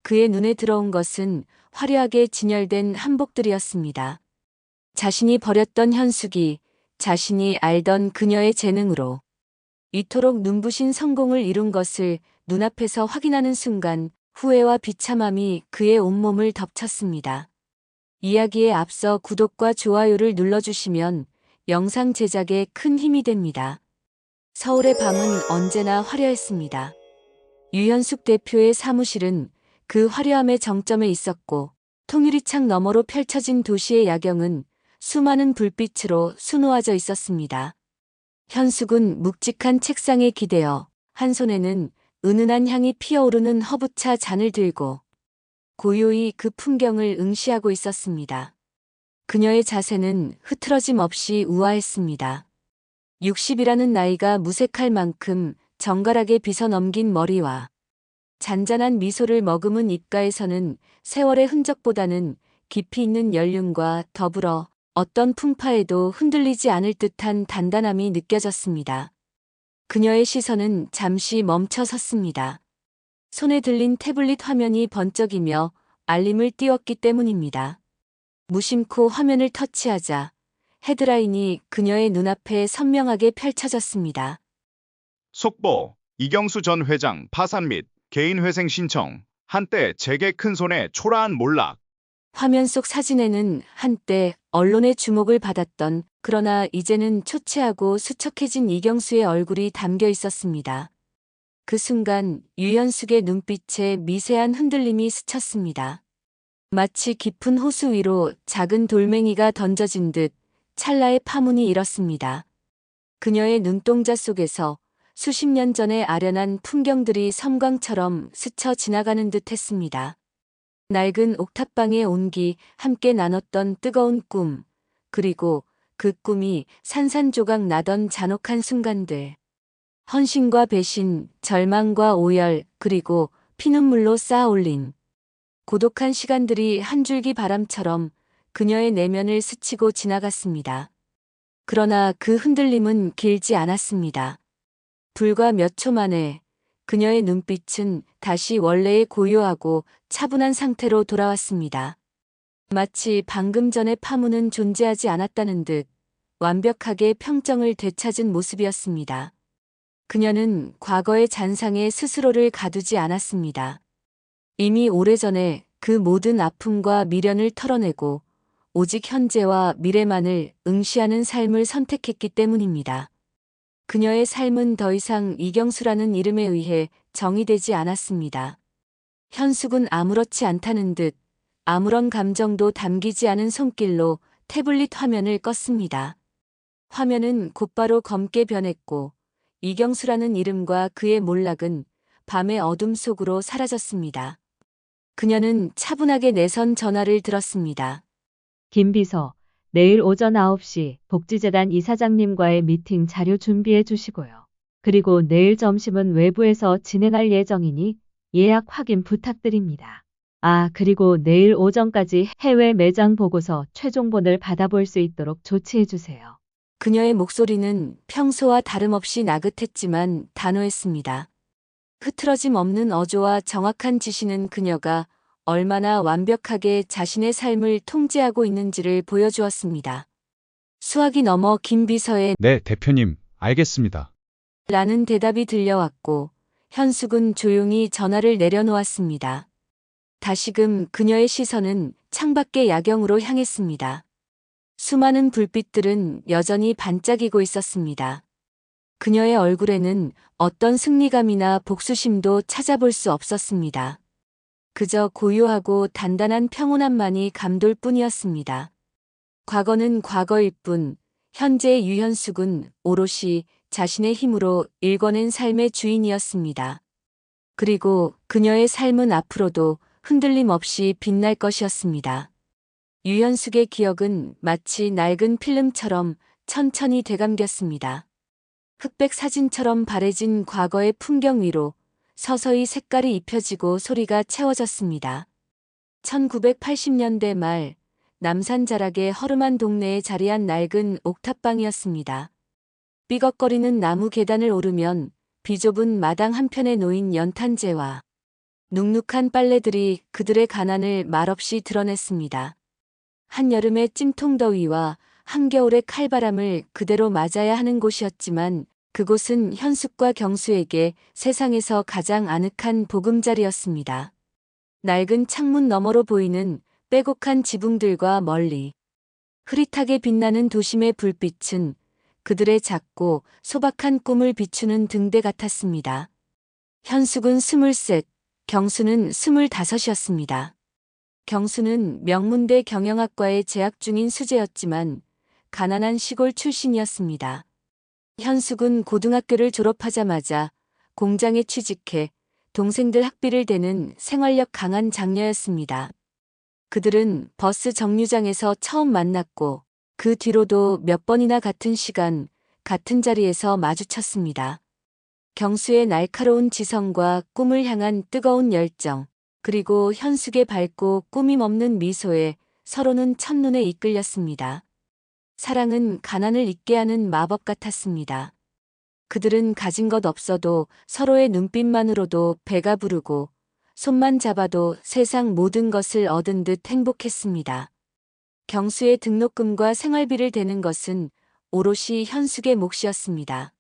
그의 눈에 들어온 것은 화려하게 진열된 한복들이었습니다. 자신이 버렸던 현숙이 자신이 알던 그녀의 재능으로 이토록 눈부신 성공을 이룬 것을 눈앞에서 확인하는 순간 후회와 비참함이 그의 온몸을 덮쳤습니다. 이야기에 앞서 구독과 좋아요를 눌러주시면 영상 제작에 큰 힘이 됩니다. 서울의 밤은 언제나 화려했습니다. 유현숙 대표의 사무실은 그 화려함의 정점에 있었고 통유리창 너머로 펼쳐진 도시의 야경은 수많은 불빛으로 수놓아져 있었습니다. 현숙은 묵직한 책상에 기대어 한 손에는 은은한 향이 피어오르는 허브차 잔을 들고 고요히 그 풍경을 응시하고 있었습니다. 그녀의 자세는 흐트러짐 없이 우아했습니다. 60이라는 나이가 무색할 만큼 정갈하게 빗어넘긴 머리와 잔잔한 미소를 머금은 입가에서는 세월의 흔적보다는 깊이 있는 연륜과 더불어 어떤 풍파에도 흔들리지 않을 듯한 단단함이 느껴졌습니다. 그녀의 시선은 잠시 멈춰 섰습니다. 손에 들린 태블릿 화면이 번쩍이며 알림을 띄웠기 때문입니다. 무심코 화면을 터치하자 헤드라인이 그녀의 눈앞에 선명하게 펼쳐졌습니다. 속보, 이경수 전 회장 파산 및 개인회생 신청, 한때 재계 큰손의 초라한 몰락. 화면 속 사진에는 한때 언론의 주목을 받았던 그러나 이제는 초췌하고 수척해진 이경수의 얼굴이 담겨 있었습니다. 그 순간 유현숙의 눈빛에 미세한 흔들림이 스쳤습니다. 마치 깊은 호수 위로 작은 돌멩이가 던져진 듯 찰나의 파문이 일었습니다. 그녀의 눈동자 속에서 수십 년 전의 아련한 풍경들이 섬광처럼 스쳐 지나가는 듯 했습니다. 낡은 옥탑방의 온기, 함께 나눴던 뜨거운 꿈, 그리고 그 꿈이 산산조각 나던 잔혹한 순간들. 헌신과 배신, 절망과 오열, 그리고 피눈물로 쌓아올린 고독한 시간들이 한 줄기 바람처럼 그녀의 내면을 스치고 지나갔습니다. 그러나 그 흔들림은 길지 않았습니다. 불과 몇 초 만에 그녀의 눈빛은 다시 원래의 고요하고 차분한 상태로 돌아왔습니다. 마치 방금 전의 파문은 존재하지 않았다는 듯 완벽하게 평정을 되찾은 모습이었습니다. 그녀는 과거의 잔상에 스스로를 가두지 않았습니다. 이미 오래전에 그 모든 아픔과 미련을 털어내고 오직 현재와 미래만을 응시하는 삶을 선택했기 때문입니다. 그녀의 삶은 더 이상 이경수라는 이름에 의해 정의되지 않았습니다. 현숙은 아무렇지 않다는 듯 아무런 감정도 담기지 않은 손길로 태블릿 화면을 껐습니다. 화면은 곧바로 검게 변했고 이경수라는 이름과 그의 몰락은 밤의 어둠 속으로 사라졌습니다. 그녀는 차분하게 내선 전화를 들었습니다. 김 비서, 내일 오전 9시 복지재단 이사장님과의 미팅 자료 준비해 주시고요. 그리고 내일 점심은 외부에서 진행할 예정이니 예약 확인 부탁드립니다. 아, 그리고 내일 오전까지 해외 매장 보고서 최종본을 받아볼 수 있도록 조치해 주세요. 그녀의 목소리는 평소와 다름없이 나긋했지만 단호했습니다. 흐트러짐 없는 어조와 정확한 지시는 그녀가 얼마나 완벽하게 자신의 삶을 통제하고 있는지를 보여주었습니다. 수학이 넘어 김 비서의 네, 대표님, 알겠습니다. 라는 대답이 들려왔고 현숙은 조용히 전화를 내려놓았습니다. 다시금 그녀의 시선은 창밖의 야경으로 향했습니다. 수많은 불빛들은 여전히 반짝이고 있었습니다. 그녀의 얼굴에는 어떤 승리감이나 복수심도 찾아볼 수 없었습니다. 그저 고요하고 단단한 평온함만이 감돌 뿐이었습니다. 과거는 과거일 뿐, 현재의 유현숙은 오롯이 자신의 힘으로 일궈낸 삶의 주인이었습니다. 그리고 그녀의 삶은 앞으로도 흔들림 없이 빛날 것이었습니다. 유현숙의 기억은 마치 낡은 필름처럼 천천히 되감겼습니다. 흑백 사진처럼 바래진 과거의 풍경 위로 서서히 색깔이 입혀지고 소리가 채워졌습니다. 1980년대 말 남산 자락의 허름한 동네에 자리한 낡은 옥탑방이었습니다. 삐걱거리는 나무 계단을 오르면 비좁은 마당 한편에 놓인 연탄재와 눅눅한 빨래들이 그들의 가난을 말없이 드러냈습니다. 한여름의 찜통더위와 한겨울의 칼바람을 그대로 맞아야 하는 곳이었지만 그곳은 현숙과 경수에게 세상에서 가장 아늑한 보금자리였습니다. 낡은 창문 너머로 보이는 빼곡한 지붕들과 멀리 흐릿하게 빛나는 도심의 불빛은 그들의 작고 소박한 꿈을 비추는 등대 같았습니다. 현숙은 23, 경수는 25이었습니다. 경수는 명문대 경영학과에 재학 중인 수재였지만 가난한 시골 출신이었습니다. 현숙은 고등학교를 졸업하자마자 공장에 취직해 동생들 학비를 대는 생활력 강한 장녀였습니다. 그들은 버스 정류장에서 처음 만났고 그 뒤로도 몇 번이나 같은 시간, 같은 자리에서 마주쳤습니다. 경수의 날카로운 지성과 꿈을 향한 뜨거운 열정, 그리고 현숙의 밝고 꾸밈 없는 미소에 서로는 첫눈에 이끌렸습니다. 사랑은 가난을 잊게 하는 마법 같았습니다. 그들은 가진 것 없어도 서로의 눈빛만으로도 배가 부르고 손만 잡아도 세상 모든 것을 얻은 듯 행복했습니다. 경수의 등록금과 생활비를 대는 것은 오롯이 현숙의 몫이었습니다.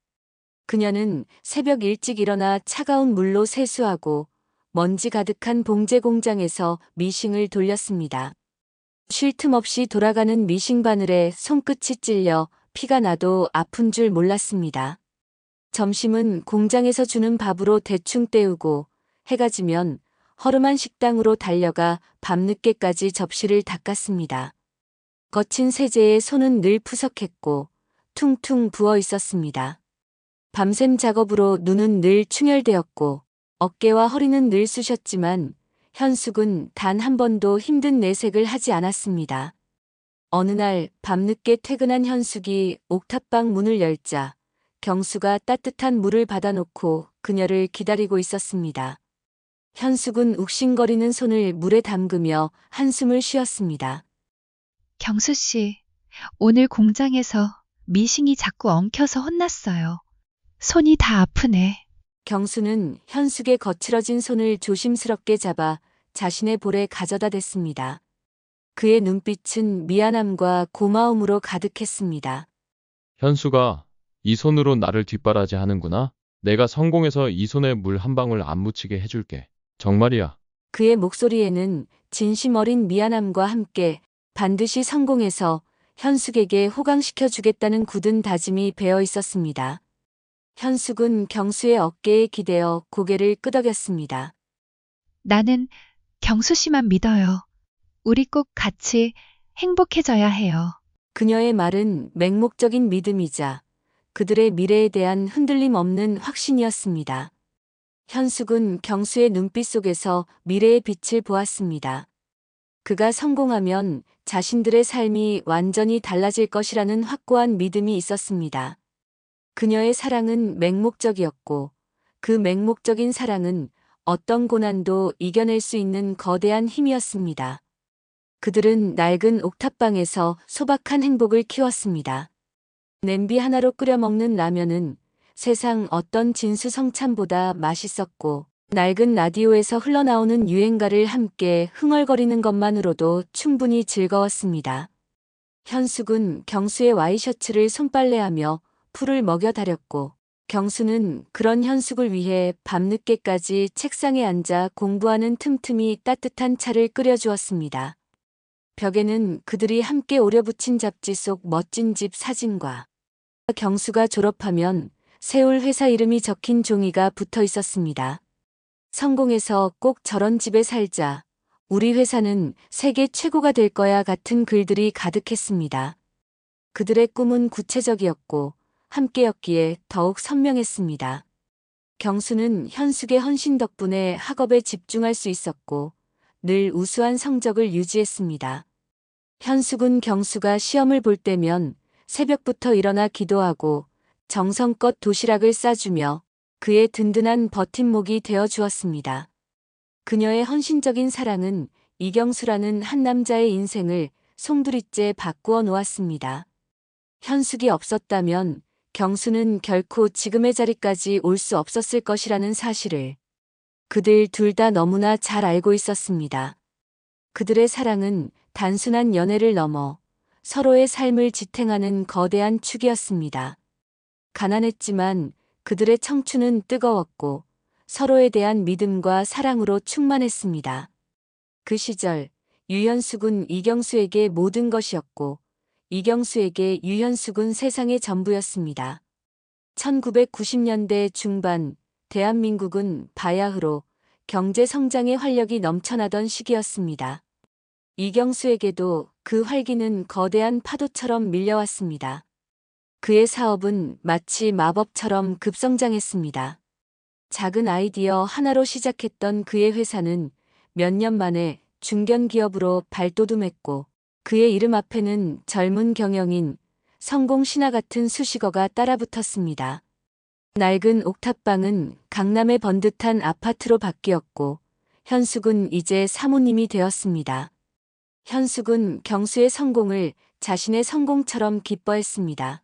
그녀는 새벽 일찍 일어나 차가운 물로 세수하고 먼지 가득한 봉제 공장에서 미싱을 돌렸습니다. 쉴 틈 없이 돌아가는 미싱 바늘에 손끝이 찔려 피가 나도 아픈 줄 몰랐습니다. 점심은 공장에서 주는 밥으로 대충 때우고 해가 지면 허름한 식당으로 달려가 밤늦게까지 접시를 닦았습니다. 거친 세제에 손은 늘 푸석했고 퉁퉁 부어 있었습니다. 밤샘 작업으로 눈은 늘 충혈되었고 어깨와 허리는 늘 쑤셨지만 현숙은 단 한 번도 힘든 내색을 하지 않았습니다. 어느 날 밤늦게 퇴근한 현숙이 옥탑방 문을 열자 경수가 따뜻한 물을 받아놓고 그녀를 기다리고 있었습니다. 현숙은 욱신거리는 손을 물에 담그며 한숨을 쉬었습니다. 경수 씨, 오늘 공장에서 미싱이 자꾸 엉켜서 혼났어요. 손이 다 아프네. 경수는 현숙의 거칠어진 손을 조심스럽게 잡아 자신의 볼에 가져다 댔습니다. 그의 눈빛은 미안함과 고마움으로 가득했습니다. 현수가 이 손으로 나를 뒷바라지 하는구나. 내가 성공해서 이 손에 물 한 방울 안 묻히게 해줄게. 정말이야. 그의 목소리에는 진심 어린 미안함과 함께 반드시 성공해서 현숙에게 호강시켜 주겠다는 굳은 다짐이 배어 있었습니다. 현숙은 경수의 어깨에 기대어 고개를 끄덕였습니다. 나는 경수 씨만 믿어요. 우리 꼭 같이 행복해져야 해요. 그녀의 말은 맹목적인 믿음이자 그들의 미래에 대한 흔들림 없는 확신이었습니다. 현숙은 경수의 눈빛 속에서 미래의 빛을 보았습니다. 그가 성공하면 자신들의 삶이 완전히 달라질 것이라는 확고한 믿음이 있었습니다. 그녀의 사랑은 맹목적이었고 그 맹목적인 사랑은 어떤 고난도 이겨낼 수 있는 거대한 힘이었습니다. 그들은 낡은 옥탑방에서 소박한 행복을 키웠습니다. 냄비 하나로 끓여 먹는 라면은 세상 어떤 진수성찬보다 맛있었고 낡은 라디오에서 흘러나오는 유행가를 함께 흥얼거리는 것만으로도 충분히 즐거웠습니다. 현숙은 경수의 와이셔츠를 손빨래하며 풀을 먹여 다렸고 경수는 그런 현숙을 위해 밤늦게까지 책상에 앉아 공부하는 틈틈이 따뜻한 차를 끓여주었습니다. 벽에는 그들이 함께 오려붙인 잡지 속 멋진 집 사진과 경수가 졸업하면 세울 회사 이름이 적힌 종이가 붙어 있었습니다. 성공해서 꼭 저런 집에 살자. 우리 회사는 세계 최고가 될 거야 같은 글들이 가득했습니다. 그들의 꿈은 구체적이었고 함께였기에 더욱 선명했습니다. 경수는 현숙의 헌신 덕분에 학업에 집중할 수 있었고 늘 우수한 성적을 유지했습니다. 현숙은 경수가 시험을 볼 때면 새벽부터 일어나 기도하고 정성껏 도시락을 싸주며 그의 든든한 버팀목이 되어 주었습니다. 그녀의 헌신적인 사랑은 이경수라는 한 남자의 인생을 송두리째 바꾸어 놓았습니다. 현숙이 없었다면 경수는 결코 지금의 자리까지 올 수 없었을 것이라는 사실을 그들 둘 다 너무나 잘 알고 있었습니다. 그들의 사랑은 단순한 연애를 넘어 서로의 삶을 지탱하는 거대한 축이었습니다. 가난했지만 그들의 청춘은 뜨거웠고 서로에 대한 믿음과 사랑으로 충만했습니다. 그 시절 유현숙은 이경수에게 모든 것이었고 이경수에게 유현숙은 세상의 전부였습니다. 1990년대 중반 대한민국은 바야흐로 경제 성장의 활력이 넘쳐나던 시기였습니다. 이경수에게도 그 활기는 거대한 파도처럼 밀려왔습니다. 그의 사업은 마치 마법처럼 급성장했습니다. 작은 아이디어 하나로 시작했던 그의 회사는 몇 년 만에 중견기업으로 발돋움했고 그의 이름 앞에는 젊은 경영인, 성공 신화 같은 수식어가 따라붙었습니다. 낡은 옥탑방은 강남의 번듯한 아파트로 바뀌었고 현숙은 이제 사모님이 되었습니다. 현숙은 경수의 성공을 자신의 성공처럼 기뻐했습니다.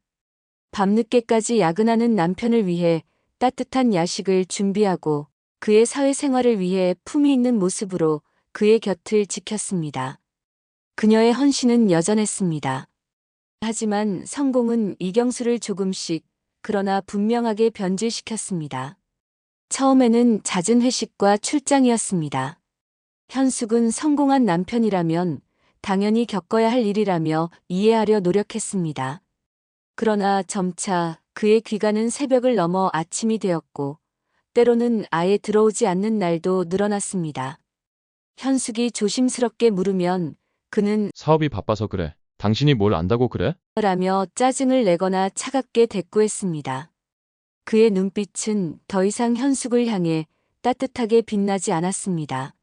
밤늦게까지 야근하는 남편을 위해 따뜻한 야식을 준비하고 그의 사회생활을 위해 품위 있는 모습으로 그의 곁을 지켰습니다. 그녀의 헌신은 여전했습니다. 하지만 성공은 이경수를 조금씩 그러나 분명하게 변질시켰습니다. 처음에는 잦은 회식과 출장이었습니다. 현숙은 성공한 남편이라면 당연히 겪어야 할 일이라며 이해하려 노력했습니다. 그러나 점차 그의 귀가는 새벽을 넘어 아침이 되었고 때로는 아예 들어오지 않는 날도 늘어났습니다. 현숙이 조심스럽게 물으면 그는 사업이 바빠서 그래. 당신이 뭘 안다고 그래? 라며 짜증을 내거나 차갑게 대꾸했습니다. 그의 눈빛은 더 이상 현숙을 향해 따뜻하게 빛나지 않았습니다.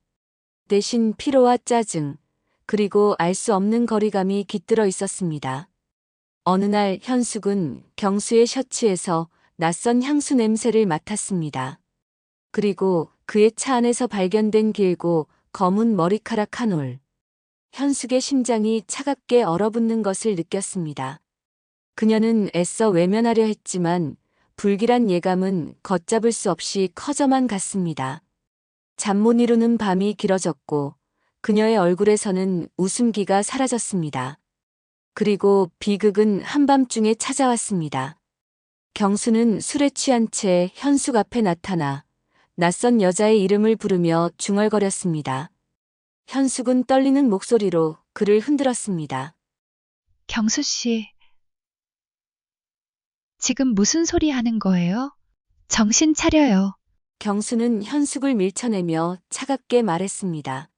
대신 피로와 짜증, 그리고 알 수 없는 거리감이 깃들어 있었습니다. 어느 날 현숙은 경수의 셔츠에서 낯선 향수 냄새를 맡았습니다. 그리고 그의 차 안에서 발견된 길고 검은 머리카락 한 올. 현숙의 심장이 차갑게 얼어붙는 것을 느꼈습니다. 그녀는 애써 외면하려 했지만 불길한 예감은 걷잡을 수 없이 커져만 갔습니다. 잠 못 이루는 밤이 길어졌고 그녀의 얼굴에서는 웃음기가 사라졌습니다. 그리고 비극은 한밤중에 찾아왔습니다. 경수는 술에 취한 채 현숙 앞에 나타나 낯선 여자의 이름을 부르며 중얼거렸습니다. 현숙은 떨리는 목소리로 그를 흔들었습니다. 경수 씨, 지금 무슨 소리 하는 거예요? 정신 차려요. 경수는 현숙을 밀쳐내며 차갑게 말했습니다.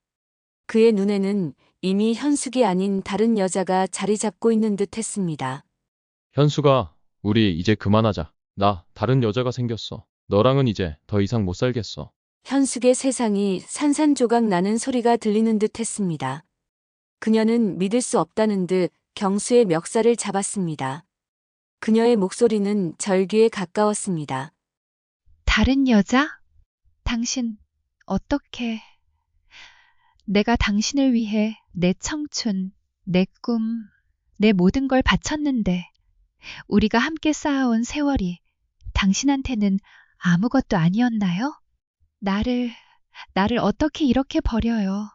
그의 눈에는 이미 현숙이 아닌 다른 여자가 자리 잡고 있는 듯 했습니다. 현수가, 우리 이제 그만하자. 나 다른 여자가 생겼어. 너랑은 이제 더 이상 못 살겠어. 현숙의 세상이 산산조각 나는 소리가 들리는 듯 했습니다. 그녀는 믿을 수 없다는 듯 경수의 멱살을 잡았습니다. 그녀의 목소리는 절규에 가까웠습니다. 다른 여자? 당신, 어떻게... 내가 당신을 위해 내 청춘, 내 꿈, 내 모든 걸 바쳤는데 우리가 함께 쌓아온 세월이 당신한테는 아무것도 아니었나요? 나를 어떻게 이렇게 버려요?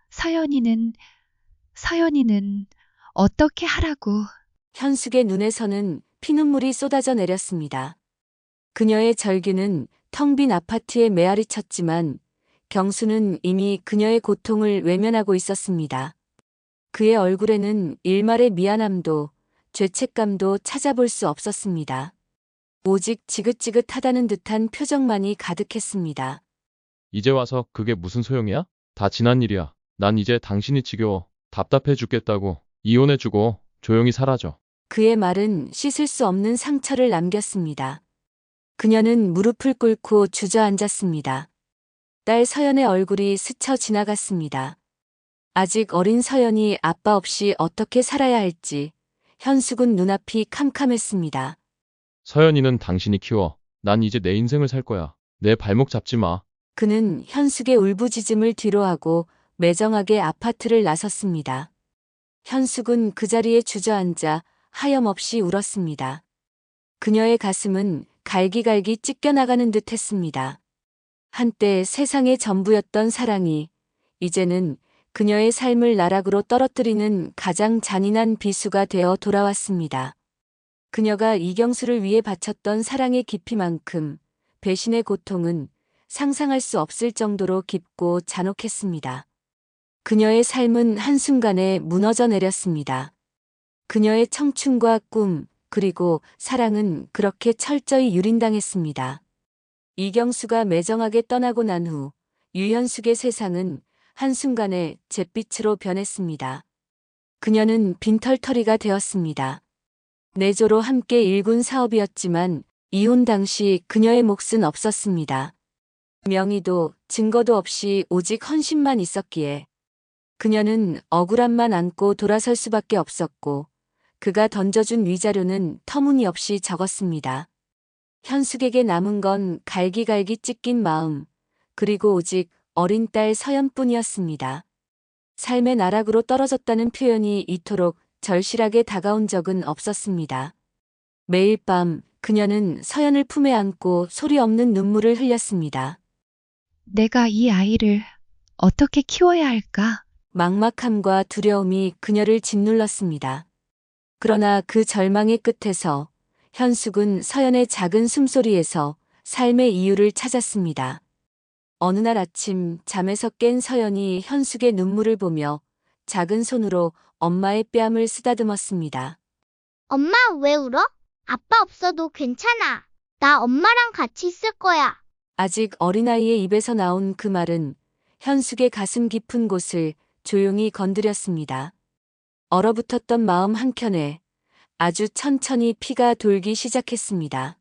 서연이는 어떻게 하라고. 현숙의 눈에서는 피눈물이 쏟아져 내렸습니다. 그녀의 절규는 텅 빈 아파트에 메아리 쳤지만 경수는 이미 그녀의 고통을 외면하고 있었습니다. 그의 얼굴에는 일말의 미안함도 죄책감도 찾아볼 수 없었습니다. 오직 지긋지긋하다는 듯한 표정만이 가득했습니다. 이제 와서 그게 무슨 소용이야? 다 지난 일이야. 난 이제 당신이 지겨워. 답답해 죽겠다고. 이혼해주고 조용히 사라져. 그의 말은 씻을 수 없는 상처를 남겼습니다. 그녀는 무릎을 꿇고 주저앉았습니다. 딸 서연의 얼굴이 스쳐 지나갔습니다. 아직 어린 서연이 아빠 없이 어떻게 살아야 할지 현숙은 눈앞이 캄캄했습니다. 서연이는 당신이 키워. 난 이제 내 인생을 살 거야. 내 발목 잡지 마. 그는 현숙의 울부짖음을 뒤로하고 매정하게 아파트를 나섰습니다. 현숙은 그 자리에 주저앉아 하염없이 울었습니다. 그녀의 가슴은 갈기갈기 찢겨나가는 듯 했습니다. 한때 세상의 전부였던 사랑이 이제는 그녀의 삶을 나락으로 떨어뜨리는 가장 잔인한 비수가 되어 돌아왔습니다. 그녀가 이경수를 위해 바쳤던 사랑의 깊이만큼 배신의 고통은 상상할 수 없을 정도로 깊고 잔혹했습니다. 그녀의 삶은 한순간에 무너져 내렸습니다. 그녀의 청춘과 꿈, 그리고 사랑은 그렇게 철저히 유린당했습니다. 이경수가 매정하게 떠나고 난 후 유현숙의 세상은 한순간에 잿빛으로 변했습니다. 그녀는 빈털터리가 되었습니다. 내조로 함께 일군 사업이었지만 이혼 당시 그녀의 몫은 없었습니다. 명의도 증거도 없이 오직 헌신만 있었기에 그녀는 억울함만 안고 돌아설 수밖에 없었고 그가 던져준 위자료는 터무니없이 적었습니다. 현숙에게 남은 건 갈기갈기 찢긴 마음, 그리고 오직 어린 딸 서연뿐이었습니다. 삶의 나락으로 떨어졌다는 표현이 이토록 절실하게 다가온 적은 없었습니다. 매일 밤 그녀는 서연을 품에 안고 소리 없는 눈물을 흘렸습니다. 내가 이 아이를 어떻게 키워야 할까? 막막함과 두려움이 그녀를 짓눌렀습니다. 그러나 그 절망의 끝에서 현숙은 서연의 작은 숨소리에서 삶의 이유를 찾았습니다. 어느 날 아침 잠에서 깬 서연이 현숙의 눈물을 보며 작은 손으로 엄마의 뺨을 쓰다듬었습니다. 엄마, 왜 울어? 아빠 없어도 괜찮아. 나 엄마랑 같이 있을 거야. 아직 어린아이의 입에서 나온 그 말은 현숙의 가슴 깊은 곳을 조용히 건드렸습니다. 얼어붙었던 마음 한켠에 아주 천천히 피가 돌기 시작했습니다.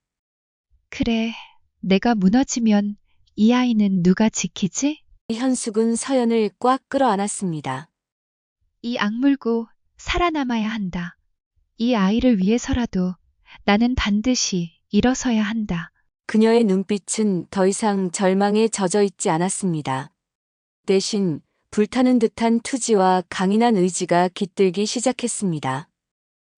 그래, 내가 무너지면 이 아이는 누가 지키지? 현숙은 서연을 꽉 끌어안았습니다. 이 악물고 살아남아야 한다. 이 아이를 위해서라도 나는 반드시 일어서야 한다. 그녀의 눈빛은 더 이상 절망에 젖어 있지 않았습니다. 대신 불타는 듯한 투지와 강인한 의지가 깃들기 시작했습니다.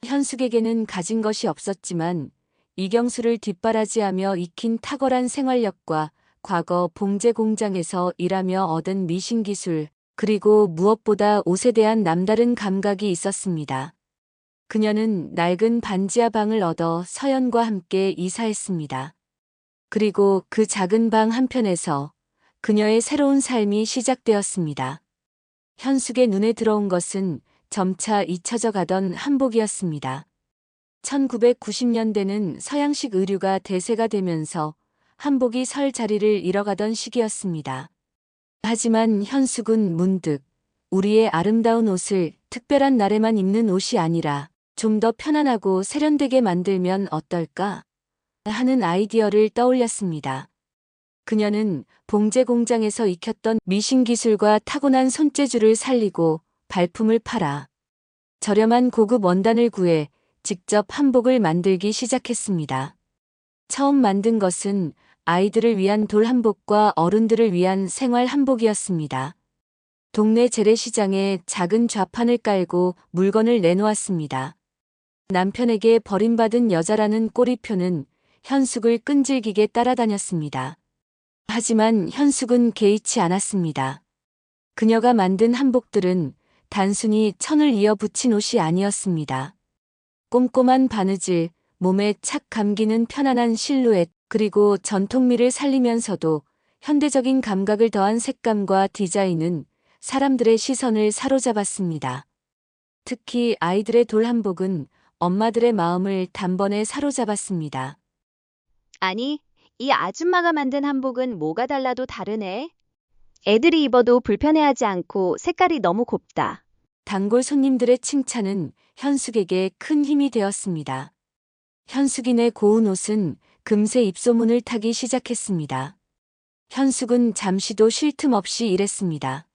현숙에게는 가진 것이 없었지만 이경수를 뒷바라지하며 익힌 탁월한 생활력과 과거 봉제 공장에서 일하며 얻은 미신 기술, 그리고 무엇보다 옷에 대한 남다른 감각이 있었습니다. 그녀는 낡은 반지하 방을 얻어 서연과 함께 이사했습니다. 그리고 그 작은 방 한편에서 그녀의 새로운 삶이 시작되었습니다. 현숙의 눈에 들어온 것은 점차 잊혀져 가던 한복이었습니다. 1990년대는 서양식 의류가 대세가 되면서 한복이 설 자리를 잃어가던 시기였습니다. 하지만 현숙은 문득 우리의 아름다운 옷을 특별한 날에만 입는 옷이 아니라 좀 더 편안하고 세련되게 만들면 어떨까 하는 아이디어를 떠올렸습니다. 그녀는 봉제 공장에서 익혔던 미신 기술과 타고난 손재주를 살리고 발품을 팔아 저렴한 고급 원단을 구해 직접 한복을 만들기 시작했습니다. 처음 만든 것은 아이들을 위한 돌 한복과 어른들을 위한 생활 한복이었습니다. 동네 재래시장에 작은 좌판을 깔고 물건을 내놓았습니다. 남편에게 버림받은 여자라는 꼬리표는 현숙을 끈질기게 따라다녔습니다. 하지만 현숙은 개의치 않았습니다. 그녀가 만든 한복들은 단순히 천을 이어 붙인 옷이 아니었습니다. 꼼꼼한 바느질, 몸에 착 감기는 편안한 실루엣, 그리고 전통미를 살리면서도 현대적인 감각을 더한 색감과 디자인은 사람들의 시선을 사로잡았습니다. 특히 아이들의 돌 한복은 엄마들의 마음을 단번에 사로잡았습니다. 아니, 이 아줌마가 만든 한복은 뭐가 달라도 다르네. 애들이 입어도 불편해하지 않고 색깔이 너무 곱다. 단골 손님들의 칭찬은 현숙에게 큰 힘이 되었습니다. 현숙인의 고운 옷은 금세 입소문을 타기 시작했습니다. 현숙은 잠시도 쉴 틈 없이 일했습니다.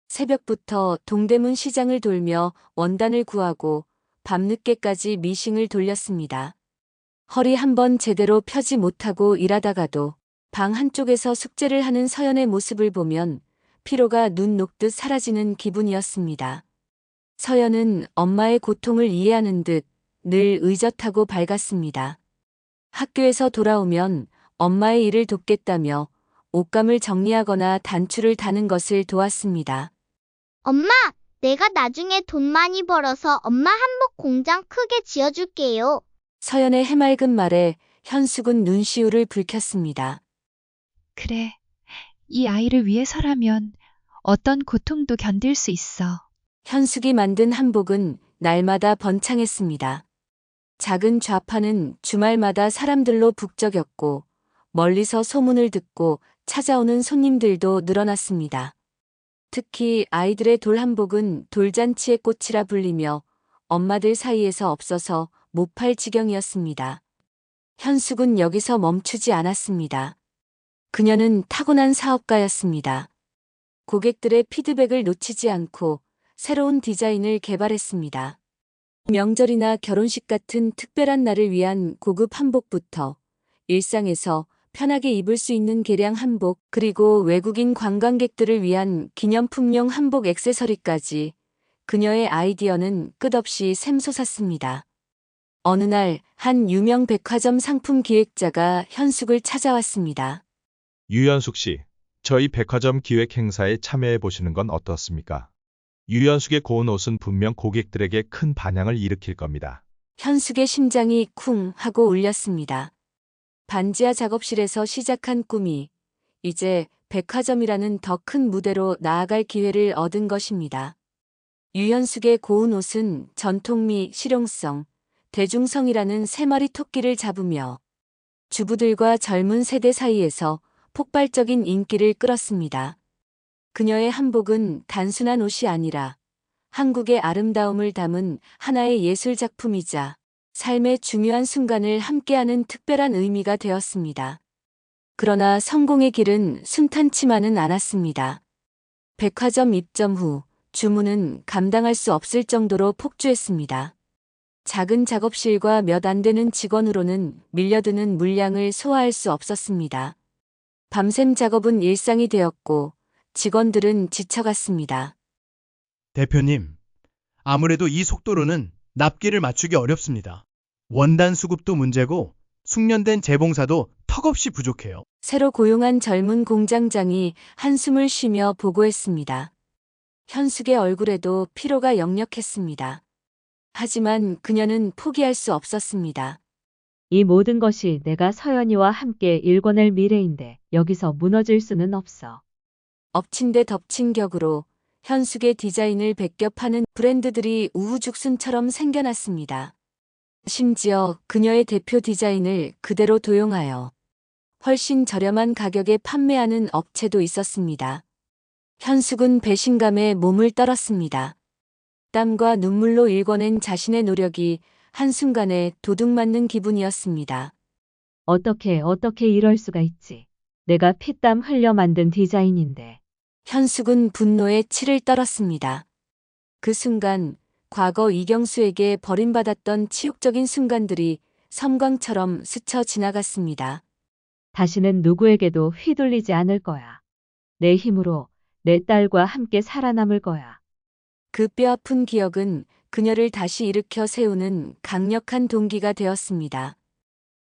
새벽부터 동대문 시장을 돌며 원단을 구하고 밤늦게까지 미싱을 돌렸습니다. 허리 한번 제대로 펴지 못하고 일하다가도 방 한쪽에서 숙제를 하는 서연의 모습을 보면 피로가 눈 녹듯 사라지는 기분이었습니다. 서연은 엄마의 고통을 이해하는 듯 늘 의젓하고 밝았습니다. 학교에서 돌아오면 엄마의 일을 돕겠다며 옷감을 정리하거나 단추를 다는 것을 도왔습니다. 엄마, 내가 나중에 돈 많이 벌어서 엄마 한복 공장 크게 지어줄게요. 서연의 해맑은 말에 현숙은 눈시울을 붉혔습니다. 그래. 이 아이를 위해서라면 어떤 고통도 견딜 수 있어. 현숙이 만든 한복은 날마다 번창했습니다. 작은 좌파는 주말마다 사람들로 북적였고 멀리서 소문을 듣고 찾아오는 손님들도 늘어났습니다. 특히 아이들의 돌 한복은 돌잔치의 꽃이라 불리며 엄마들 사이에서 없어서 못 팔 지경이었습니다. 현숙은 여기서 멈추지 않았습니다. 그녀는 타고난 사업가였습니다. 고객들의 피드백을 놓치지 않고 새로운 디자인을 개발했습니다. 명절이나 결혼식 같은 특별한 날을 위한 고급 한복부터 일상에서 편하게 입을 수 있는 개량 한복, 그리고 외국인 관광객들을 위한 기념품용 한복 액세서리까지 그녀의 아이디어는 끝없이 샘솟았습니다. 어느 날 한 유명 백화점 상품 기획자가 현숙을 찾아왔습니다. 유연숙 씨, 저희 백화점 기획 행사에 참여해 보시는 건 어떻습니까? 유연숙의 고운 옷은 분명 고객들에게 큰 반향을 일으킬 겁니다. 현숙의 심장이 쿵 하고 울렸습니다. 반지하 작업실에서 시작한 꿈이 이제 백화점이라는 더 큰 무대로 나아갈 기회를 얻은 것입니다. 유현숙의 고운 옷은 전통미, 실용성, 대중성이라는 세 마리 토끼를 잡으며 주부들과 젊은 세대 사이에서 폭발적인 인기를 끌었습니다. 그녀의 한복은 단순한 옷이 아니라 한국의 아름다움을 담은 하나의 예술 작품이자 삶의 중요한 순간을 함께하는 특별한 의미가 되었습니다. 그러나 성공의 길은 순탄치만은 않았습니다. 백화점 입점 후 주문은 감당할 수 없을 정도로 폭주했습니다. 작은 작업실과 몇 안 되는 직원으로는 밀려드는 물량을 소화할 수 없었습니다. 밤샘 작업은 일상이 되었고 직원들은 지쳐갔습니다. 대표님, 아무래도 이 속도로는 납기를 맞추기 어렵습니다. 원단 수급도 문제고 숙련된 재봉사도 턱없이 부족해요. 새로 고용한 젊은 공장장이 한숨을 쉬며 보고했습니다. 현숙의 얼굴에도 피로가 역력했습니다. 하지만 그녀는 포기할 수 없었습니다. 이 모든 것이 내가 서연이와 함께 일궈낼 미래인데 여기서 무너질 수는 없어. 엎친 데 덮친 격으로 현숙의 디자인을 베껴 파는 브랜드들이 우후죽순처럼 생겨났습니다. 심지어 그녀의 대표 디자인을 그대로 도용하여 훨씬 저렴한 가격에 판매하는 업체도 있었습니다. 현숙은 배신감에 몸을 떨었습니다. 땀과 눈물로 일궈낸 자신의 노력이 한순간에 도둑맞는 기분이었습니다. 어떻게 이럴 수가 있지. 내가 피땀 흘려 만든 디자인인데. 현숙은 분노에 치를 떨었습니다. 그 순간 과거 이경수에게 버림받았던 치욕적인 순간들이 섬광처럼 스쳐 지나갔습니다. 다시는 누구에게도 휘둘리지 않을 거야. 내 힘으로 내 딸과 함께 살아남을 거야. 그 뼈아픈 기억은 그녀를 다시 일으켜 세우는 강력한 동기가 되었습니다.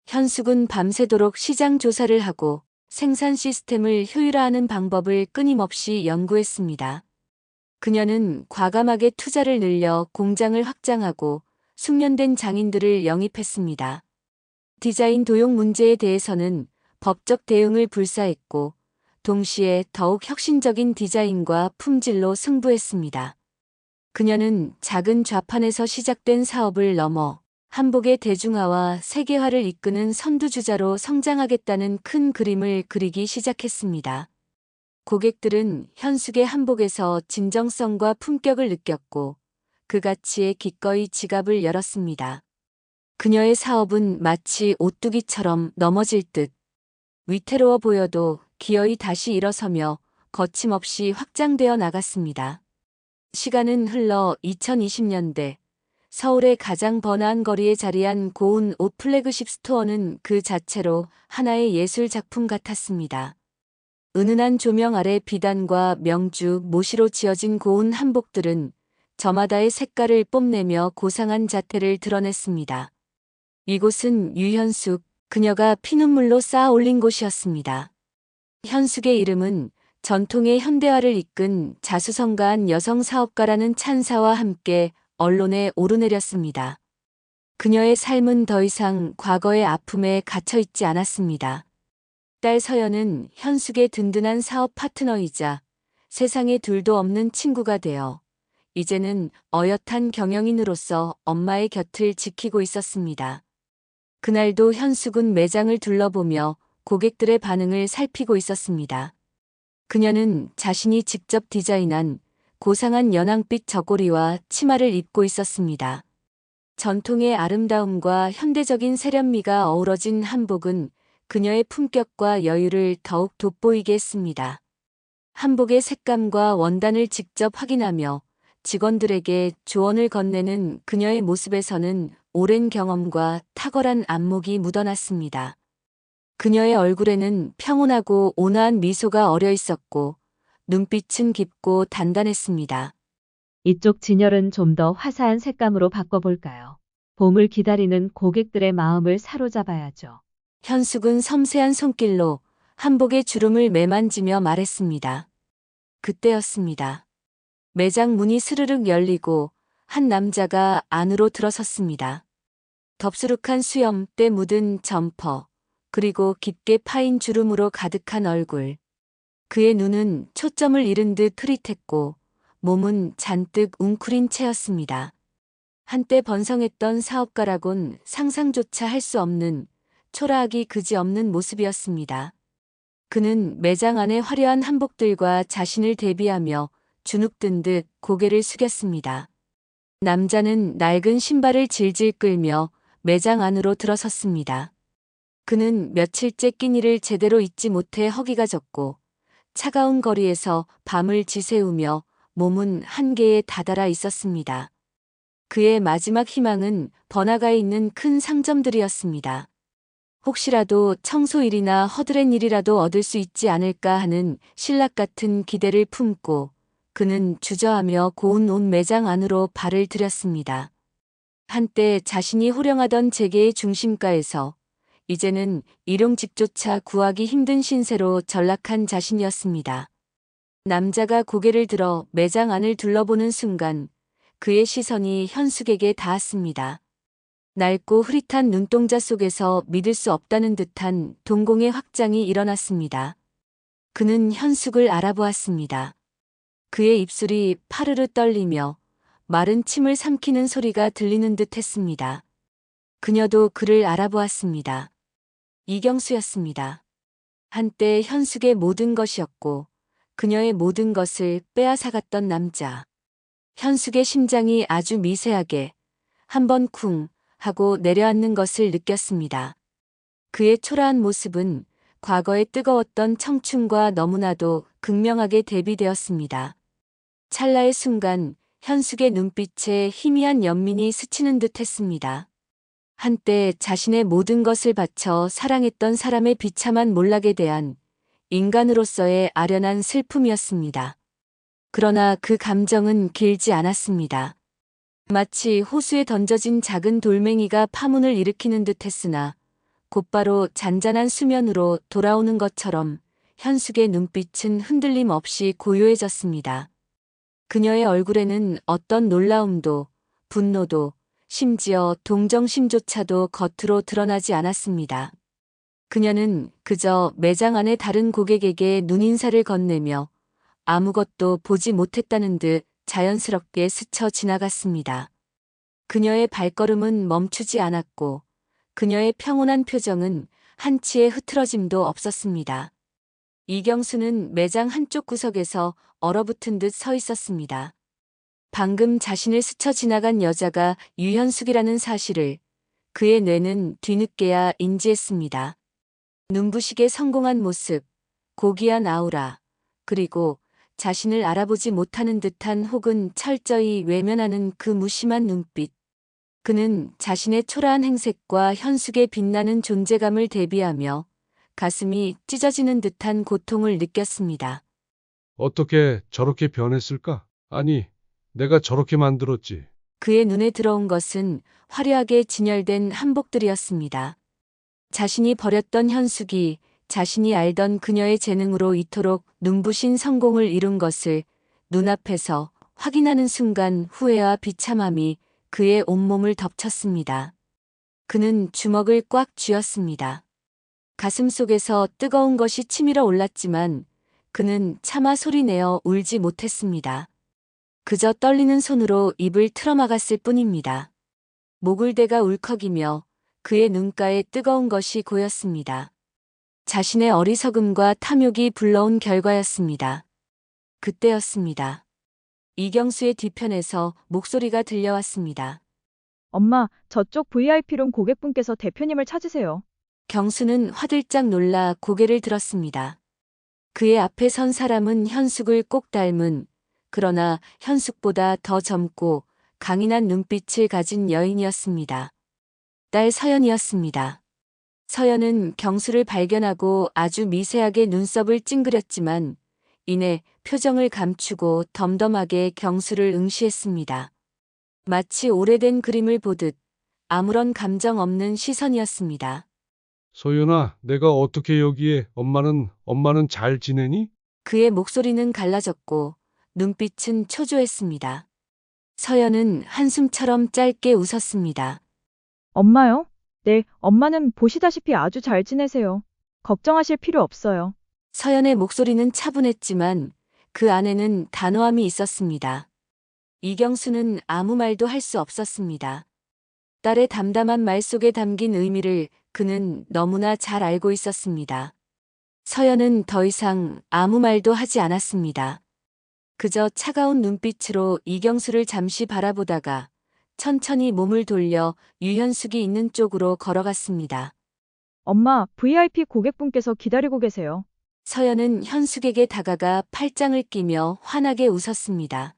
현숙은 밤새도록 시장 조사를 하고 생산 시스템을 효율화하는 방법을 끊임없이 연구했습니다. 그녀는 과감하게 투자를 늘려 공장을 확장하고 숙련된 장인들을 영입했습니다. 디자인 도용 문제에 대해서는 법적 대응을 불사했고 동시에 더욱 혁신적인 디자인과 품질로 승부했습니다. 그녀는 작은 좌판에서 시작된 사업을 넘어 한복의 대중화와 세계화를 이끄는 선두주자로 성장하겠다는 큰 그림을 그리기 시작했습니다. 고객들은 현숙의 한복에서 진정성과 품격을 느꼈고 그 가치에 기꺼이 지갑을 열었습니다. 그녀의 사업은 마치 오뚜기처럼 넘어질 듯 위태로워 보여도 기어이 다시 일어서며 거침없이 확장되어 나갔습니다. 시간은 흘러 2020년대 서울의 가장 번화한 거리에 자리한 고운 옷 플래그십 스토어는 그 자체로 하나의 예술 작품 같았습니다. 은은한 조명 아래 비단과 명주, 모시로 지어진 고운 한복들은 저마다의 색깔을 뽐내며 고상한 자태를 드러냈습니다. 이곳은 유현숙, 그녀가 피눈물로 쌓아 올린 곳이었습니다. 현숙의 이름은 전통의 현대화를 이끈 자수성가한 여성 사업가라는 찬사와 함께 언론에 오르내렸습니다. 그녀의 삶은 더 이상 과거의 아픔에 갇혀 있지 않았습니다. 딸 서연은 현숙의 든든한 사업 파트너이자 세상에 둘도 없는 친구가 되어 이제는 어엿한 경영인으로서 엄마의 곁을 지키고 있었습니다. 그날도 현숙은 매장을 둘러보며 고객들의 반응을 살피고 있었습니다. 그녀는 자신이 직접 디자인한 고상한 연앙빛 저고리와 치마를 입고 있었습니다. 전통의 아름다움과 현대적인 세련미가 어우러진 한복은 그녀의 품격과 여유를 더욱 돋보이게 했습니다. 한복의 색감과 원단을 직접 확인하며 직원들에게 조언을 건네는 그녀의 모습에서는 오랜 경험과 탁월한 안목이 묻어났습니다. 그녀의 얼굴에는 평온하고 온화한 미소가 어려 있었고 눈빛은 깊고 단단했습니다. 이쪽 진열은 좀 더 화사한 색감으로 바꿔볼까요? 봄을 기다리는 고객들의 마음을 사로잡아야죠. 현숙은 섬세한 손길로 한복의 주름을 매만지며 말했습니다. 그때였습니다. 매장 문이 스르륵 열리고 한 남자가 안으로 들어섰습니다. 덥수룩한 수염, 때 묻은 점퍼, 그리고 깊게 파인 주름으로 가득한 얼굴. 그의 눈은 초점을 잃은 듯 흐릿했고 몸은 잔뜩 웅크린 채였습니다. 한때 번성했던 사업가라곤 상상조차 할 수 없는 초라하기 그지없는 모습이었습니다. 그는 매장 안의 화려한 한복들과 자신을 대비하며 주눅든 듯 고개를 숙였습니다. 남자는 낡은 신발을 질질 끌며 매장 안으로 들어섰습니다. 그는 며칠째 끼니를 제대로 잊지 못해 허기가 졌고 차가운 거리에서 밤을 지새우며 몸은 한계에 다다라 있었습니다. 그의 마지막 희망은 번화가에 있는 큰 상점들이었습니다. 혹시라도 청소일이나 허드렛 일이라도 얻을 수 있지 않을까 하는 신락 같은 기대를 품고 그는 주저하며 고운 옷 매장 안으로 발을 들였습니다. 한때 자신이 호령하던 재계의 중심가에서 이제는 일용직조차 구하기 힘든 신세로 전락한 자신이었습니다. 남자가 고개를 들어 매장 안을 둘러보는 순간 그의 시선이 현숙에게 닿았습니다. 낡고 흐릿한 눈동자 속에서 믿을 수 없다는 듯한 동공의 확장이 일어났습니다. 그는 현숙을 알아보았습니다. 그의 입술이 파르르 떨리며 마른 침을 삼키는 소리가 들리는 듯 했습니다. 그녀도 그를 알아보았습니다. 이경수였습니다. 한때 현숙의 모든 것이었고 그녀의 모든 것을 빼앗아갔던 남자. 현숙의 심장이 아주 미세하게 한번 쿵 하고 내려앉는 것을 느꼈습니다. 그의 초라한 모습은 과거의 뜨거웠던 청춘과 너무나도 극명하게 대비되었습니다. 찰나의 순간 현숙의 눈빛에 희미한 연민이 스치는 듯 했습니다. 한때 자신의 모든 것을 바쳐 사랑했던 사람의 비참한 몰락에 대한 인간으로서의 아련한 슬픔이었습니다. 그러나 그 감정은 길지 않았습니다. 마치 호수에 던져진 작은 돌멩이가 파문을 일으키는 듯 했으나 곧바로 잔잔한 수면으로 돌아오는 것처럼 현숙의 눈빛은 흔들림 없이 고요해졌습니다. 그녀의 얼굴에는 어떤 놀라움도, 분노도, 심지어 동정심조차도 겉으로 드러나지 않았습니다. 그녀는 그저 매장 안의 다른 고객에게 눈인사를 건네며 아무것도 보지 못했다는 듯 자연스럽게 스쳐 지나갔습니다. 그녀의 발걸음은 멈추지 않았고 그녀의 평온한 표정은 한치의 흐트러짐도 없었습니다. 이경수는 매장 한쪽 구석에서 얼어붙은 듯 서 있었습니다. 방금 자신을 스쳐 지나간 여자가 유현숙이라는 사실을 그의 뇌는 뒤늦게야 인지했습니다. 눈부시게 성공한 모습, 고귀한 아우라, 그리고 자신을 알아보지 못하는 듯한 혹은 철저히 외면하는 그 무심한 눈빛. 그는 자신의 초라한 행색과 현숙의 빛나는 존재감을 대비하며 가슴이 찢어지는 듯한 고통을 느꼈습니다. 어떻게 저렇게 변했을까? 아니, 내가 저렇게 만들었지. 그의 눈에 들어온 것은 화려하게 진열된 한복들이었습니다. 자신이 버렸던 현숙이 자신이 알던 그녀의 재능으로 이토록 눈부신 성공을 이룬 것을 눈앞에서 확인하는 순간 후회와 비참함이 그의 온몸을 덮쳤습니다. 그는 주먹을 꽉 쥐었습니다. 가슴 속에서 뜨거운 것이 치밀어 올랐지만 그는 차마 소리내어 울지 못했습니다. 그저 떨리는 손으로 입을 틀어막았을 뿐입니다. 목을 대가 울컥이며 그의 눈가에 뜨거운 것이 고였습니다. 자신의 어리석음과 탐욕이 불러온 결과였습니다. 그때였습니다. 이경수의 뒤편에서 목소리가 들려왔습니다. 엄마, 저쪽 VIP룸 고객분께서 대표님을 찾으세요. 경수는 화들짝 놀라 고개를 들었습니다. 그의 앞에 선 사람은 현숙을 꼭 닮은, 그러나 현숙보다 더 젊고 강인한 눈빛을 가진 여인이었습니다. 딸 서연이었습니다. 서연은 경수를 발견하고 아주 미세하게 눈썹을 찡그렸지만 이내 표정을 감추고 덤덤하게 경수를 응시했습니다. 마치 오래된 그림을 보듯 아무런 감정 없는 시선이었습니다. 소연아, 내가 어떻게 여기에 엄마는 잘 지내니? 그의 목소리는 갈라졌고 눈빛은 초조했습니다. 서연은 한숨처럼 짧게 웃었습니다. 엄마요? 네, 엄마는 보시다시피 아주 잘 지내세요. 걱정하실 필요 없어요. 서연의 목소리는 차분했지만 그 안에는 단호함이 있었습니다. 이경수는 아무 말도 할 수 없었습니다. 딸의 담담한 말 속에 담긴 의미를 그는 너무나 잘 알고 있었습니다. 서연은 더 이상 아무 말도 하지 않았습니다. 그저 차가운 눈빛으로 이경수를 잠시 바라보다가 천천히 몸을 돌려 유현숙이 있는 쪽으로 걸어갔습니다. 엄마, VIP 고객분께서 기다리고 계세요. 서연은 현숙에게 다가가 팔짱을 끼며 환하게 웃었습니다.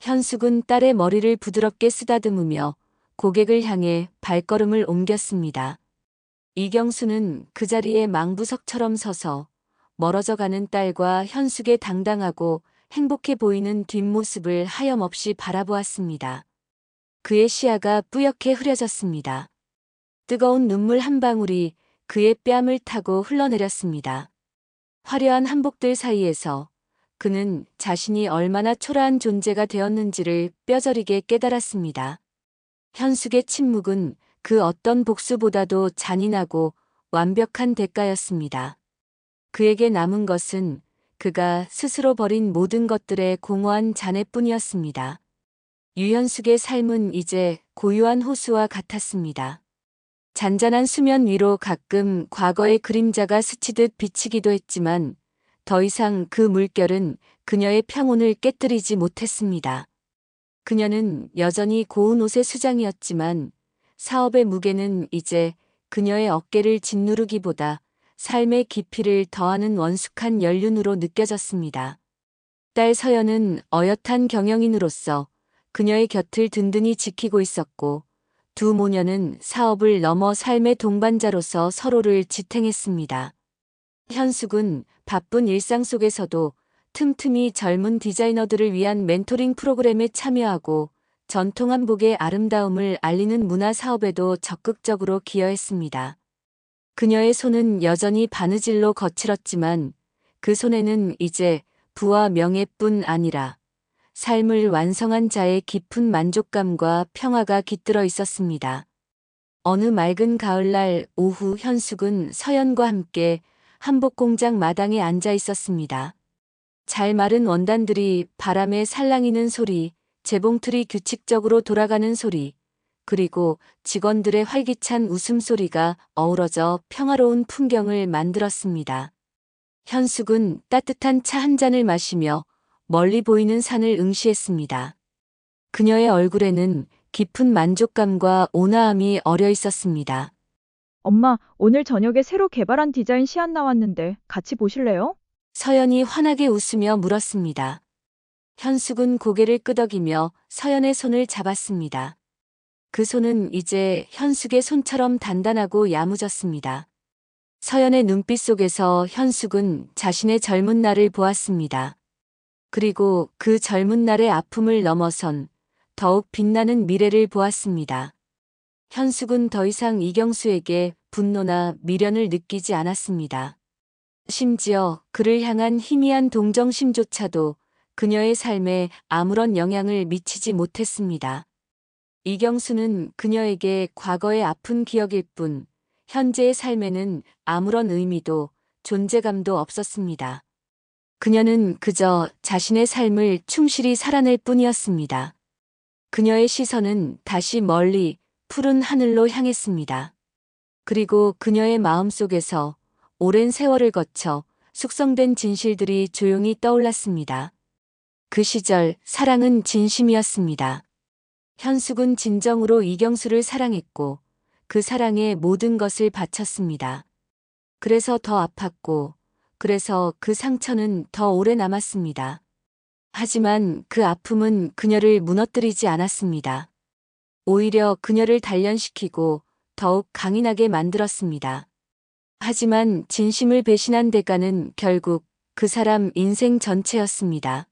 현숙은 딸의 머리를 부드럽게 쓰다듬으며 고객을 향해 발걸음을 옮겼습니다. 이경수는 그 자리에 망부석처럼 서서 멀어져가는 딸과 현숙의 당당하고 행복해 보이는 뒷모습을 하염없이 바라보았습니다. 그의 시야가 뿌옇게 흐려졌습니다. 뜨거운 눈물 한 방울이 그의 뺨을 타고 흘러내렸습니다. 화려한 한복들 사이에서 그는 자신이 얼마나 초라한 존재가 되었는지를 뼈저리게 깨달았습니다. 현숙의 침묵은 그 어떤 복수보다도 잔인하고 완벽한 대가였습니다. 그에게 남은 것은 그가 스스로 버린 모든 것들의 공허한 잔해뿐이었습니다. 유현숙의 삶은 이제 고요한 호수와 같았습니다. 잔잔한 수면 위로 가끔 과거의 그림자가 스치듯 비치기도 했지만 더 이상 그 물결은 그녀의 평온을 깨뜨리지 못했습니다. 그녀는 여전히 고운 옷의 수장이었지만 사업의 무게는 이제 그녀의 어깨를 짓누르기보다 삶의 깊이를 더하는 원숙한 연륜으로 느껴졌습니다. 딸 서연은 어엿한 경영인으로서 그녀의 곁을 든든히 지키고 있었고 두 모녀는 사업을 넘어 삶의 동반자로서 서로를 지탱했습니다. 현숙은 바쁜 일상 속에서도 틈틈이 젊은 디자이너들을 위한 멘토링 프로그램에 참여하고 전통 한복의 아름다움을 알리는 문화 사업에도 적극적으로 기여했습니다. 그녀의 손은 여전히 바느질로 거칠었지만 그 손에는 이제 부와 명예뿐 아니라 삶을 완성한 자의 깊은 만족감과 평화가 깃들어 있었습니다. 어느 맑은 가을날 오후 현숙은 서연과 함께 한복 공장 마당에 앉아 있었습니다. 잘 마른 원단들이 바람에 살랑이는 소리, 재봉틀이 규칙적으로 돌아가는 소리, 그리고 직원들의 활기찬 웃음소리가 어우러져 평화로운 풍경을 만들었습니다. 현숙은 따뜻한 차 한 잔을 마시며 멀리 보이는 산을 응시했습니다. 그녀의 얼굴에는 깊은 만족감과 온화함이 어려 있었습니다. 엄마, 오늘 저녁에 새로 개발한 디자인 시안 나왔는데 같이 보실래요? 서연이 환하게 웃으며 물었습니다. 현숙은 고개를 끄덕이며 서연의 손을 잡았습니다. 그 손은 이제 현숙의 손처럼 단단하고 야무졌습니다. 서연의 눈빛 속에서 현숙은 자신의 젊은 날을 보았습니다. 그리고 그 젊은 날의 아픔을 넘어선 더욱 빛나는 미래를 보았습니다. 현숙은 더 이상 이경수에게 분노나 미련을 느끼지 않았습니다. 심지어 그를 향한 희미한 동정심조차도 그녀의 삶에 아무런 영향을 미치지 못했습니다. 이경수는 그녀에게 과거의 아픈 기억일 뿐 현재의 삶에는 아무런 의미도 존재감도 없었습니다. 그녀는 그저 자신의 삶을 충실히 살아낼 뿐이었습니다. 그녀의 시선은 다시 멀리 푸른 하늘로 향했습니다. 그리고 그녀의 마음속에서 오랜 세월을 거쳐 숙성된 진실들이 조용히 떠올랐습니다. 그 시절 사랑은 진심이었습니다. 현숙은 진정으로 이경수를 사랑했고 그 사랑에 모든 것을 바쳤습니다. 그래서 더 아팠고 그래서 그 상처는 더 오래 남았습니다. 하지만 그 아픔은 그녀를 무너뜨리지 않았습니다. 오히려 그녀를 단련시키고 더욱 강인하게 만들었습니다. 하지만 진심을 배신한 대가는 결국 그 사람 인생 전체였습니다.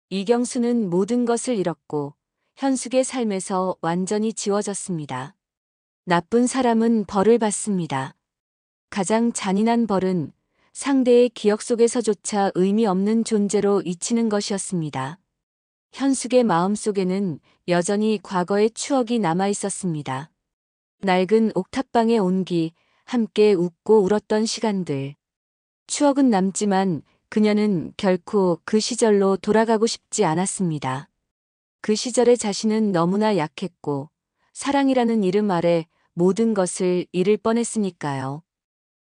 이경수는 모든 것을 잃었고 현숙의 삶에서 완전히 지워졌습니다. 나쁜 사람은 벌을 받습니다. 가장 잔인한 벌은 상대의 기억 속에서조차 의미 없는 존재로 잊히는 것이었습니다. 현숙의 마음속에는 여전히 과거의 추억이 남아 있었습니다. 낡은 옥탑방의 온기, 함께 웃고 울었던 시간들. 추억은 남지만 그녀는 결코 그 시절로 돌아가고 싶지 않았습니다. 그 시절의 자신은 너무나 약했고 사랑이라는 이름 아래 모든 것을 잃을 뻔했으니까요.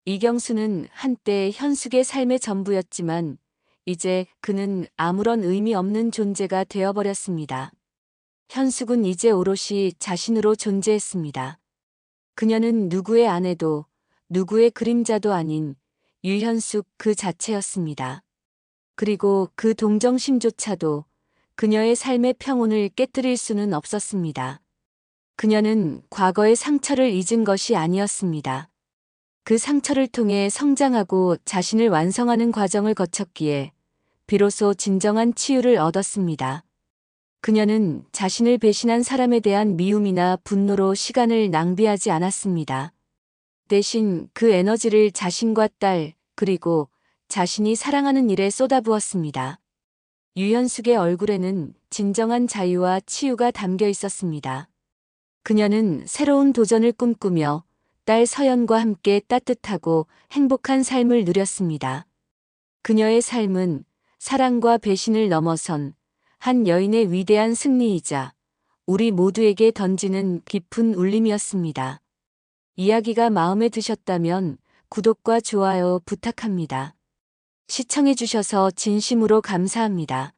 이경수는 한때 현숙의 삶의 전부였지만 이제 그는 아무런 의미 없는 존재가 되어버렸습니다. 현숙은 이제 오롯이 자신으로 존재했습니다. 그녀는 누구의 아내도 누구의 그림자도 아닌 유현숙 그 자체였습니다. 그리고 그 동정심조차도 그녀의 삶의 평온을 깨뜨릴 수는 없었습니다. 그녀는 과거의 상처를 잊은 것이 아니었습니다. 그 상처를 통해 성장하고 자신을 완성하는 과정을 거쳤기에 비로소 진정한 치유를 얻었습니다. 그녀는 자신을 배신한 사람에 대한 미움이나 분노로 시간을 낭비하지 않았습니다. 대신 그 에너지를 자신과 딸, 그리고 자신이 사랑하는 일에 쏟아부었습니다. 유현숙의 얼굴에는 진정한 자유와 치유가 담겨 있었습니다. 그녀는 새로운 도전을 꿈꾸며 딸 서연과 함께 따뜻하고 행복한 삶을 누렸습니다. 그녀의 삶은 사랑과 배신을 넘어선 한 여인의 위대한 승리이자 우리 모두에게 던지는 깊은 울림이었습니다. 이야기가 마음에 드셨다면 구독과 좋아요 부탁합니다. 시청해주셔서 진심으로 감사합니다.